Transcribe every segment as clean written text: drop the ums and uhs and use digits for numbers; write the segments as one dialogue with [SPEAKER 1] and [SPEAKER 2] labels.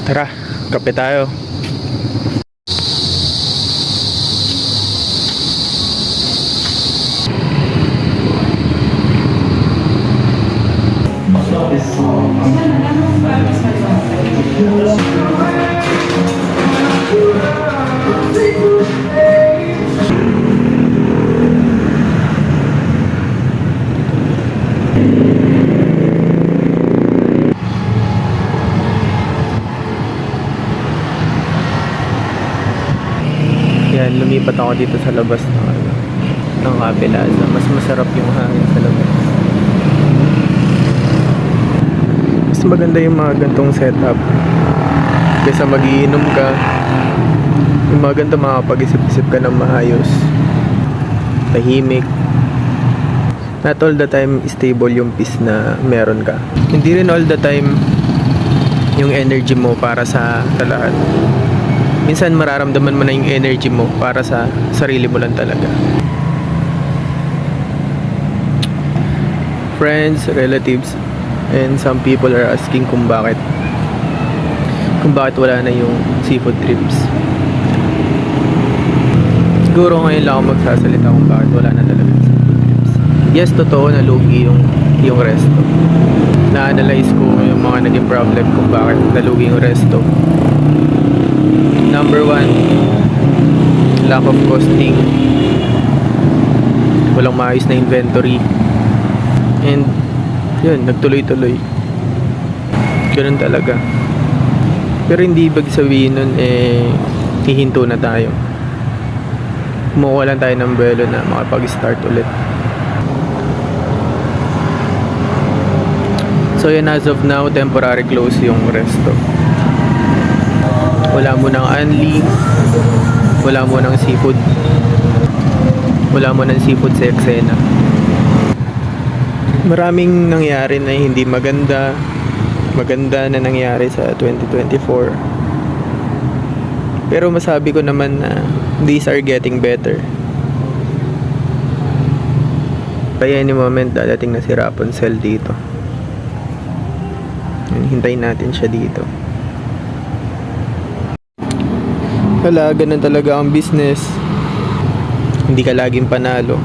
[SPEAKER 1] Tara, kape tayo. Yan, lumipat ako dito sa labas ng Cafe Plaza. Mas masarap yung hangin sa labas. Mas maganda yung mga gantong setup kaysa magiinom ka. Yung mga ganito, makapag-isip-isip ka ng maayos, tahimik. Not all the time stable yung peace na meron ka. Hindi rin all the time yung energy mo para sa lahat. Minsan mararamdaman mo na yung energy mo para sa sarili mo lang talaga. Friends, relatives, and some people are asking kung bakit wala na yung seafood trips. Siguro ngayon lang ako magsasalita kung bakit wala na talaga yung seafood trips. Yes, totoo na lugi yung resto. Na-analyze ko yung mga naging problem kung bakit nalugi yung resto. Number 1, lack of costing. Walang maayos na inventory. And yun, nagtuloy-tuloy. Ganun talaga. Pero hindi ibig sabihin nun hihinto na tayo. Kumukuha lang tayo ng buwelo na makapag-start ulit. So yun, as of now, temporary close yung resto. Wala mo ng unli, wala mo ng seafood, wala mo ng seafood sa eksena. Maraming nangyari na hindi maganda na nangyari sa 2024. Pero masabi ko naman na these are getting better. By any moment dadating na si Rapunzel dito. Hintayin natin siya dito. Wala, ganun talaga ang business. Hindi ka laging panalo.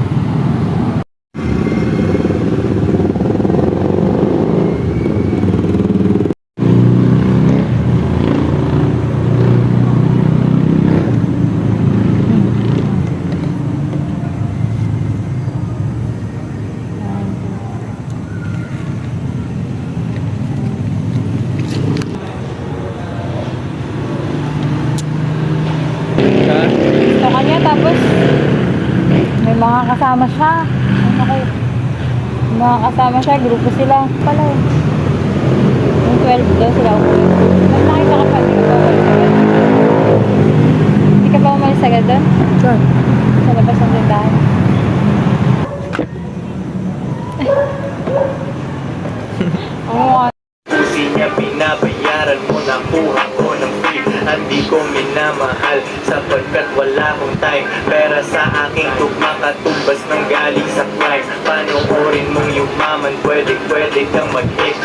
[SPEAKER 2] Tapos may mga kasama siya. Okay. May mga kasama siya, grupo sila pala eh. Yung 12 daw sila umuwi. May nakita ka pa, hindi ka pa umalis agad doon?
[SPEAKER 1] Saan?
[SPEAKER 2] Sa labas ng tindahan. Oo.
[SPEAKER 3] Hindi niya binabayaran mo, nakuha ko ng free. Hindi ko minamahal sapagkat wala akong time. Pera sa aking tugma katumbas ng galing sa crime. Panoorin mong yumaman, pwede kang mag-hit.